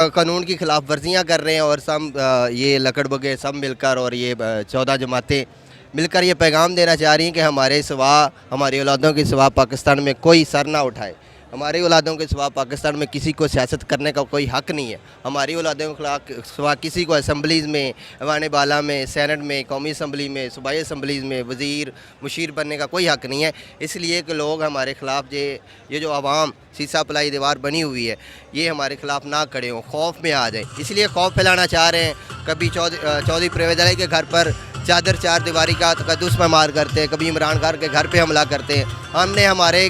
कानून की खिलाफ वर्जियाँ कर रहे हैं और सब ये लकड़बग्गे सब मिलकर और ये 14 जमातें मिलकर ये पैगाम देना चाह रही हैं कि हमारे सिवा हमारी औलादों के सिवा पाकिस्तान में कोई सर ना उठाए। हमारी औलादों के सिवा पाकिस्तान में किसी को सियासत करने का कोई हक़ नहीं है। हमारी औलादों के खिलाफ सिवा किसी को असम्बलीज़ में, ऐवान बाला में, सेनेट में, कौमी असम्बली में, सूबाई असम्बलीज़ में वज़ीर मुशीर बनने का कोई हक़ नहीं है। इसलिए कि लोग हमारे ख़िलाफ़ ये जो आवाम सीसा पलाई दीवार बनी हुई है, ये हमारे ख़िलाफ़ ना खड़े हों, खौफ में आ जाए, इसलिए खौफ फैलाना चाह रहे हैं। कभी चौधरी परवेज़ इलाही के घर पर चादर चार दीवारी का तकद्दुस में मार करते हैं, कभी इमरान खान के घर पे हमला करते हैं। हमने हमारे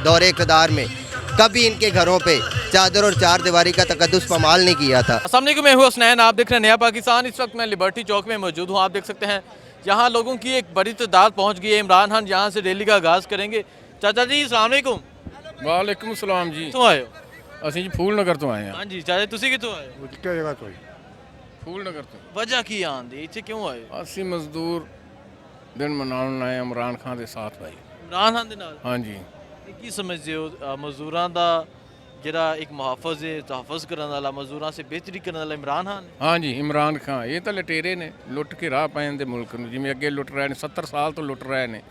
दौरे इक़्तिदार में कभी इनके घरों पे चादर और चार दीवारी का तकद्दुस पामाल नहीं किया था। अस्सलाम वालेकुम, मैं हूं हसनैन, आप देख रहे हैं नया पाकिस्तान। इस वक्त मैं लिबर्टी चौक में मौजूद हूं। आप देख सकते हैं यहाँ लोगों की एक बड़ी तादाद पहुँच गई है। इमरान खान यहाँ से रैली का आगाज़ करेंगे। चाचा जी अस्सलाम वालेकुम। वालेकुम सलाम जी। कितों आए हो? ਅਸੀਂ ਜੀ ਫੂਲ ਨਗਰ ਤੋਂ ਆਏ ਹਾਂ। हाँ जी चाचा ਤੁਸੀਂ ਕਿੱਥੋਂ ਆਏ ਹੋ? ਕਿਹੜੀ ਜਗ੍ਹਾ ਤੋਂ ਫੂਲ ਨਗਰ ਤੋਂ ਵਜ੍ਹਾ ਕੀ ਆਉਣ ਦੀ, ਇੱਥੇ ਕਿਉਂ ਆਏ ਹੋ? ਅਸੀਂ ਮਜ਼ਦੂਰ ਦਿਨ ਮਨਾਉਣ ਆਏ ਇਮਰਾਨ ਖਾਨ ਦੇ ਸਾਥ ਭਾਈ। ਇਮਰਾਨ ਖਾਨ ਦੇ ਨਾਲ ਹਾਂਜੀ ਇਹ ਕੀ ਸਮਝਦੇ ਹੋ ਮਜ਼ਦੂਰਾਂ ਦਾ ਜਿਹੜਾ ਇੱਕ ਮੁਹਾਫਜ਼ ਹੈ, ਤਹਫਜ਼ ਕਰਨ ਵਾਲਾ, ਮਜ਼ਦੂਰਾਂ ਸੇ ਬਿਹਤਰੀ ਕਰਨ ਵਾਲਾ ਇਮਰਾਨ ਖਾਨ ਹੈ? ਹਾਂਜੀ ਇਮਰਾਨ ਖਾਨ ਇਹ ਤਾਂ ਲਟੇਰੇ ਨੇ, ਲੁੱਟ ਕੇ ਰਾਹ ਪੈਣ ਦੇ ਮੁਲਕ ਨੂੰ, ਜਿਵੇਂ ਅੱਗੇ ਲੁੱਟ ਰਹੇ ਨੇ 70 ਸਾਲ ਤੋਂ ਲੁੱਟ ਰਹੇ ਨੇ।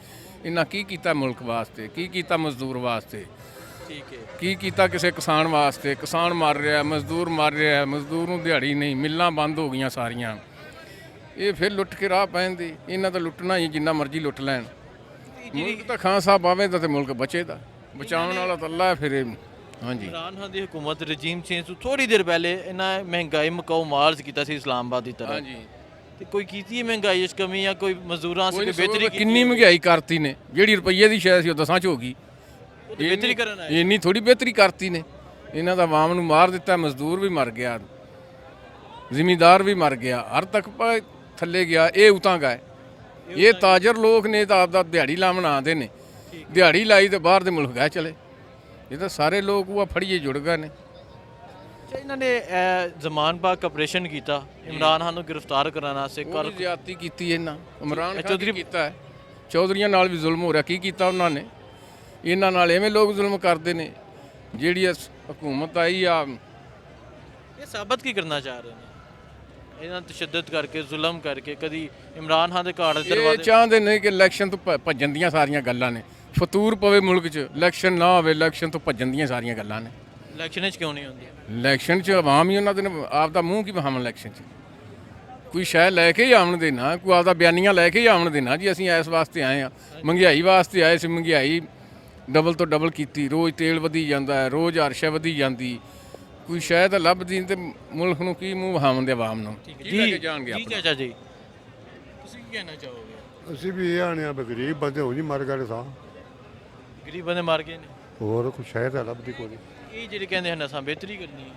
ਇਹਨਾਂ ਕੀ ਕੀਤਾ ਮੁਲਕ ਵਾਸਤੇ, ਕੀ ਕੀਤਾ ਮਜ਼ਦੂਰ ਵਾਸਤੇ, ਠੀਕ ਹੈ। ਕੀ ਕੀਤਾ ਕਿਸੇ ਕਿਸਾਨ ਵਾਸਤੇ। ਕਿਸਾਨ ਮਰ ਰਿਹਾ, ਮਜ਼ਦੂਰ ਮਰ ਰਿਹਾ, ਮਜ਼ਦੂਰ ਨੂੰ ਦਿਹਾੜੀ ਨਹੀਂ, ਮਿੱਲਾਂ ਬੰਦ ਹੋ ਗਈਆਂ ਸਾਰੀਆਂ। ਇਹ ਫਿਰ ਲੁੱਟ ਕੇ ਰਾਹ ਪੈਣ ਦੀ, ਇਹਨਾਂ ਤਾਂ ਲੁੱਟਣਾ ਹੀ, ਜਿੰਨਾ ਮਰਜ਼ੀ ਲੁੱਟ ਲੈਣ। ਮੁਲਕ ਤਾਂ ਖਾਨ ਸਾਹਿਬ ਆਵੇਗਾ ਤੇ ਮੁਲਕ ਬਚੇਗਾ, ਬਚਾਉਣ ਵਾਲਾ ਤਾਂ ਅੱਲਾ ਹੈ। ਫਿਰ ਇਹ ਹਾਂਜੀ ਇਮਰਾਨ ਖਾਨ ਦੀ ਹਕੂਮਤ ਰਜੀਮ ਚੇਂਜ ਤੋਂ ਥੋੜੀ ਦੇਰ ਪਹਿਲੇ ਇਹਨਾਂ ਮਹਿੰਗਾਈ ਮਕਾਉ ਮਾਰਚ ਕੀਤਾ ਸੀ ਇਸਲਾਮਾਬਾਦ ਦੀ ਤਰ੍ਹਾਂ। ਹਾਂਜੀ ਤੇ ਕੋਈ ਕੀਤੀ ਹੈ ਮਹਿੰਗਾਈ ਵਿੱਚ ਕਮੀ ਜਾਂ ਕੋਈ ਮਜ਼ਦੂਰਾਂ ਸੇ ਕੋਈ ਬਿਹਤਰੀ ਕੀਤੀ? ਕਿੰਨੀ ਮਹਿੰਗਾਈ ਕਰਤੀ ਨੇ, ਜਿਹੜੀ ਰੁਪਈਏ ਦੀ ਸ਼ਾਇਦ ਸੀ ਉਹ 10 ਚ ਹੋ ਗਈ। ਉਹ ਤਾਂ ਬਿਹਤਰੀ ਕਰਨ ਆਏ। ਇੰਨੀ ਥੋੜੀ ਬਿਹਤਰੀ ਕਰਤੀ ਨੇ। ਇਹਨਾਂ ਦਾ ਆਵਾਮ ਨੂੰ ਮਾਰ ਦਿੱਤਾ, ਮਜ਼ਦੂਰ ਵੀ ਮਰ ਗਿਆ, ਜ਼ਿਮੀਂਦਾਰ ਵੀ ਮਰ ਗਿਆ, ਹਰ ਤੱਕ ਥੱਲੇ ਗਿਆ। ਇਹ ਉਤਾਂ ਗਏ, ਇਹ ਤਾਜਰ ਲੋਕ ਨੇ ਤਾਂ ਆਪਦਾ ਦਿਹਾੜੀ ਲਾਉਣ ਆਉਂਦੇ ਨੇ, ਦਿਹਾੜੀ ਲਾਈ ਤੇ ਬਾਹਰ ਦੇ ਮੁਲਕ ਗਏ ਚਲੇ। ਇਹ ਤਾਂ ਸਾਰੇ ਲੋਕ ਉਹ ਫੜੀਏ ਜੁੜ ਗਏ ਨੇ। ਇਹਨਾਂ ਨੇ ਜ਼ਮਾਨ ਪਾਕ ਆਪਰੇਸ਼ਨ ਕੀਤਾ ਇਮਰਾਨ ਖਾਨ ਨੂੰ ਗ੍ਰਿਫਤਾਰ ਕਰਨ ਵਾਸਤੇ। ਕੱਲ ਜ਼ਿਆਦਤੀ ਕੀਤੀ ਇਹਨਾਂ, ਇਮਰਾਨ ਖਾਨ ਨੇ ਕੀਤਾ ਹੈ। ਚੌਧਰੀਆਂ ਨਾਲ ਵੀ ਜ਼ੁਲਮ ਹੋ ਰਿਹਾ। ਕੀ ਕੀਤਾ ਉਹਨਾਂ ਨੇ? ਇਹਨਾਂ ਨਾਲ ਐਵੇਂ ਲੋਕ ਜ਼ੁਲਮ ਕਰਦੇ ਨੇ। ਜਿਹੜੀ ਹਕੂਮਤ ਆਈ ਆ, ਇਹ ਸਾਬਤ ਕੀ ਕਰਨਾ ਚਾਹ ਰਹੇ ਨੇ? ਇਹਨਾਂ ਤਸ਼ੱਦਦ ਕਰਕੇ, ਜ਼ੁਲਮ ਕਰਕੇ, ਕਦੀ ਇਮਰਾਨ ਖਾਨ ਦੇ ਘਰ ਦੇ ਇਹ ਦਰਵਾਜ਼ੇ ਚਾਹੁੰਦੇ ਨੇ ਕਿ ਇਲੈਕਸ਼ਨ ਤੋਂ ਭੱਜਣ ਦੀਆਂ ਸਾਰੀਆਂ ਗੱਲਾਂ ਨੇ। ਫਤੂਰ ਪਵੇ ਮੁਲਕ 'ਚ, ਇਲੈਕਸ਼ਨ ਨਾ ਹੋਵੇ, ਇਲੈਕਸ਼ਨ ਤੋਂ ਭੱਜਣ ਦੀਆਂ ਸਾਰੀਆਂ ਗੱਲਾਂ ਨੇ। ਇਲੈਕਸ਼ਨ ਵਿੱਚ ਕਿਉਂ ਨਹੀਂ ਹੁੰਦੀ? ਇਲੈਕਸ਼ਨ 'ਚ ਆਵਾਮ ਹੀ ਉਹਨਾਂ ਦੇ ਆਪ ਦਾ ਮੂੰਹ ਕੀ ਬਹਾਮਣ। ਇਲੈਕਸ਼ਨ 'ਚ ਕੋਈ ਸ਼ਾਇਦ ਲੈ ਕੇ ਹੀ ਆਉਣ ਦੇਣਾ, ਕੋਈ ਆਪਦਾ ਬਿਆਨੀਆਂ ਲੈ ਕੇ ਹੀ ਆਉਣ ਦੇਣਾ ਜੀ ਅਸੀਂ ਇਸ ਵਾਸਤੇ ਆਏ ਆ, ਮਹਿੰਗਾਈ ਵਾਸਤੇ ਆਏ ਸੀ। ਮਹਿੰਗਾਈ ਡਬਲ ਤੋਂ ਡਬਲ ਕੀਤੀ, ਰੋਜ਼ ਤੇਲ ਵਧੀ ਜਾਂਦਾ ਹੈ, ਰੋਜ਼ ਅਰਸ਼ਾ ਵਧੀ ਜਾਂਦੀ। ਕੋਈ ਸ਼ਾਇਦ ਲੱਭਦੀ ਤੇ ਮੁਲਕ ਨੂੰ ਕੀ ਮੂੰਹ ਬਹਾਮਣ ਦੇ ਆਵਾਮ ਨੂੰ ਕੀ ਲੈ ਕੇ ਜਾਣਗੇ ਜੀ ਆਪਣਾ। ਚਾਚਾ ਜੀ ਤੁਸੀਂ ਕੀ ਕਹਿਣਾ ਚਾਹੋਗੇ? ਅਸੀਂ ਵੀ ਇਹ ਆਣੇ ਆ ਵੀ ਗਰੀਬ ਬੰਦੇ ਹੋ ਜੀ ਮਰ ਗਏ ਸਾਂ, ਗਰੀਬ ਬੰਦੇ ਮਾਰ ਗਏ ਨੇ। ਹੋਰ ਕੁਛ ਸ਼ਾਇਦ ਲੱਭਦੀ ਕੋਈ। ਇਹ ਜਿਹੜੇ ਕਹਿੰਦੇ ਹਨ ਅਸਾਂ ਬਿਹਤਰੀ ਕਰਨੀ ਹੈ,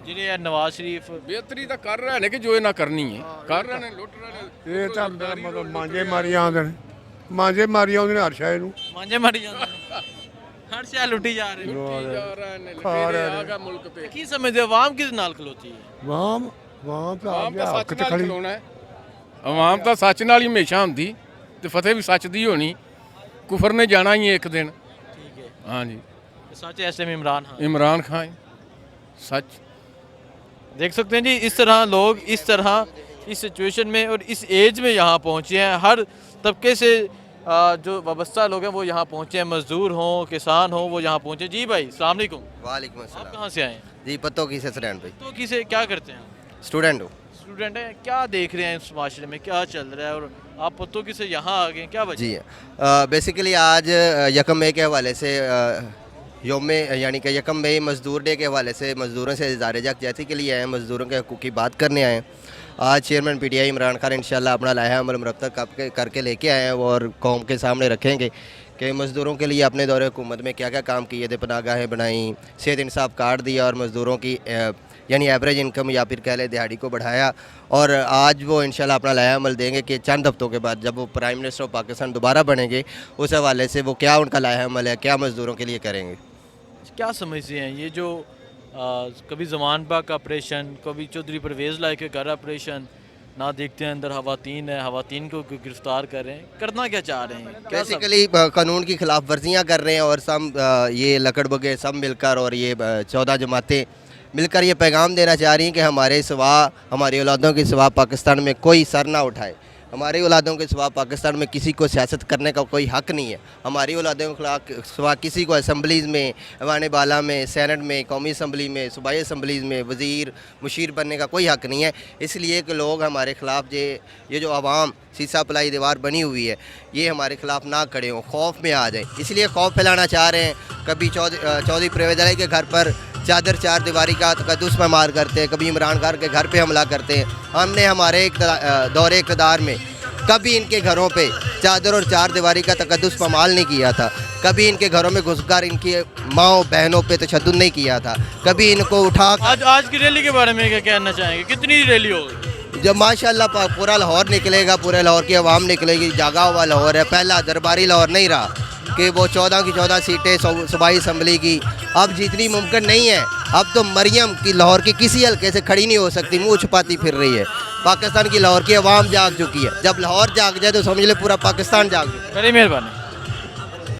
ਜਿਹੜੇ ਆ ਨਵਾਜ਼ ਸ਼ਰੀਫ ਬਿਹਤਰੀ ਤਾਂ ਕਰ ਰਹੇ ਨੇ ਕਿ ਜੋ ਇਹਨਾਂ ਕਰਨੀ ਹੈ ਕਰ ਰਹੇ ਨੇ, ਲੁੱਟ ਰਹੇ ਨੇ। ਇਹ ਤਾਂ ਮਤਲਬ ਮਾਂਜੇ ਮਾਰੀ ਆਉਂਦੇ ਨੇ, ਮਾਂਜੇ ਮਾਰੀ ਆਉਂਦੇ ਨੇ ਹਰ ਸ਼ਾਇਦ ਨੂੰ। ਮਾਂਜੇ ਮਾਰੀ ਜਾਂਦੇ ਨੇ, ਹਰ ਸ਼ੈ ਲੁੱਟੀ ਜਾ ਰਹੇ ਨੇ। ਲੁੱਟੀ ਜਾ ਰਹੇ ਨੇ, ਲੁਟੇਰੇ ਆ ਗਏ ਮੁਲਕ ਤੇ। ਕੀ ਸਮਝਦੇ ਹੋ ਆਵਾਮ ਕਿਸ ਨਾਲ ਖਲੋਤੀ ਹੈ? ਵਾਮ ਵਾਮ ਤਾਂ ਆਵਾਮ ਆ ਤਾਂ ਹੱਕ ਸੱਚ ਤੇ ਨਾਲ ਖੜੀ। ਖਲੋਣਾ ਹੈ। ਆਵਾਮ ਤਾਂ ਸੱਚ ਨਾਲ ਹੀ ਹਮੇਸ਼ਾ ਹੁੰਦੀ ਤੇ ਫਤਿਹ ਵੀ ਸੱਚ ਦੀ ਹੋਣੀ। ਕੁਫਰ ਨੇ ਜਾਣਾ ਹੀ ਹੈ ਇੱਕ ਦਿਨ। ठीक है, ਹਾਂਜੀ सच है। ऐसे में इमरान खान इमरान खान सच देख सकते हैं जी, इस तरह लोग इस तरह इस सिचुएशन में और इस एज में यहाँ पहुँचे हैं। हर तबके से जो वाबस्ता लोग हैं वो यहाँ पहुँचे हैं, मजदूर हों, किसान हों, वो यहाँ पहुँचे। जी भाई अस्सलाम वालेकुम। वालेकुम आप अस्सलाम कहाँ से आए हैं? जी, पत्तों की से स्टूडेंट भाई, तो किसे क्या करते हैं? स्टूडेंट हो। स्टूडेंट हैं। क्या देख रहे हैं इस माशरे में, क्या चल रहा है, और आप पत्तों की से यहाँ आ गए, क्या वजह? जी बेसिकली आज यकम मई के हवाले से योम यानी कि यकम मई मज़दूर डे के हवाले से मज़दूरों से इज़हार यकजहती के लिए आए हैं, मज़दूरों के हकूक़ की बात करने आए हैं। आज चेयरमैन पीटीआई इमरान खान इंशाल्लाह अपना लाया अमल मुरतब करके लेके आए हैं और कौम के सामने रखेंगे कि मज़दूरों के लिए अपने दौरे हुकूमत में क्या क्या काम किए थे। पनागाहें बनाई, सेहत इंसाफ कार्ड दिया और मज़दूरों की यानी एवरेज इनकम या फिर कह लें दिहाड़ी को बढ़ाया। और आज वो इंशाल्लाह अपना लाया अमल देंगे कि चंद हफ्तों के बाद जब वो प्राइम मिनिस्टर ऑफ पाकिस्तान दोबारा बनेंगे, उस हवाले से वो क्या उनका लाया अमल है, क्या मज़दूरों के लिए करेंगे। क्या समझते हैं ये जो कभी ज़मान पाक ऑपरेशन, कभी चौधरी परवेज़ इलाही के घर ऑपरेशन, ना देखते हैं अंदर खवातीन है, खवातीन को गिरफ्तार कर रहे हैं, करना क्या चाह रहे हैं? बेसिकली कानून की खिलाफ वर्जियाँ कर रहे हैं और सब ये लकड़बग्गे सब मिलकर और ये 14 जमातें मिलकर ये पैगाम देना चाह रही हैं कि हमारे सिवा, हमारी औलादों के सिवा पाकिस्तान में कोई सर ना उठाए। हमारी औलादों के सिवा पाकिस्तान में किसी को सियासत करने का कोई हक़ नहीं है। हमारी औलादों के सिवा किसी को असम्बलीज़ में, ऐवान बाला में, सेनेट में, कौमी असम्बली में, सूबाई असम्बलीज़ में वज़ीर मुशीर बनने का कोई हक़ नहीं है। इसलिए कि लोग हमारे ख़िलाफ़ ये जो आवाम सीसा पलाई दीवार बनी हुई है, ये हमारे ख़िलाफ़ ना खड़े हों, खौफ में आ जाए, इसलिए खौफ फैलाना चाह रहे हैं। कभी चौधरी परवेज़ इलाही के घर पर चादर चार दीवारी का तकद्दुस पैमार करते हैं, कभी इमरान खान के घर पे हमला करते हैं। हमने हमारे दौरे इक़्तिदार में कभी इनके घरों पे चादर और चार दीवारी का तकद्दुस पैमाल नहीं किया था, कभी इनके घरों में घुसकर इनकी माँओं बहनों पे तशद्दुद नहीं किया था, कभी इनको उठा। आज की रैली के बारे में क्या कहना चाहेंगे, कितनी रैली होगी? जब माशाल्लाह पूरा लाहौर निकलेगा, पूरे लाहौर की आवाम निकलेगी, जागा हुआ लाहौर है। पहला दरबारी लाहौर नहीं रहा कि वो 14 की 14 सीटें सूबाई असम्बली की अब जितनी मुमकिन नहीं है। अब तो मरियम की लाहौर की किसी हल्के से खड़ी नहीं हो सकती, मुंह छुपाती फिर रही है। पाकिस्तान की लाहौर की आवाम जाग चुकी है। जब लाहौर जाग जाए तो समझ ले पूरा पाकिस्तान जाग चुका है। बड़ी मेहरबानी।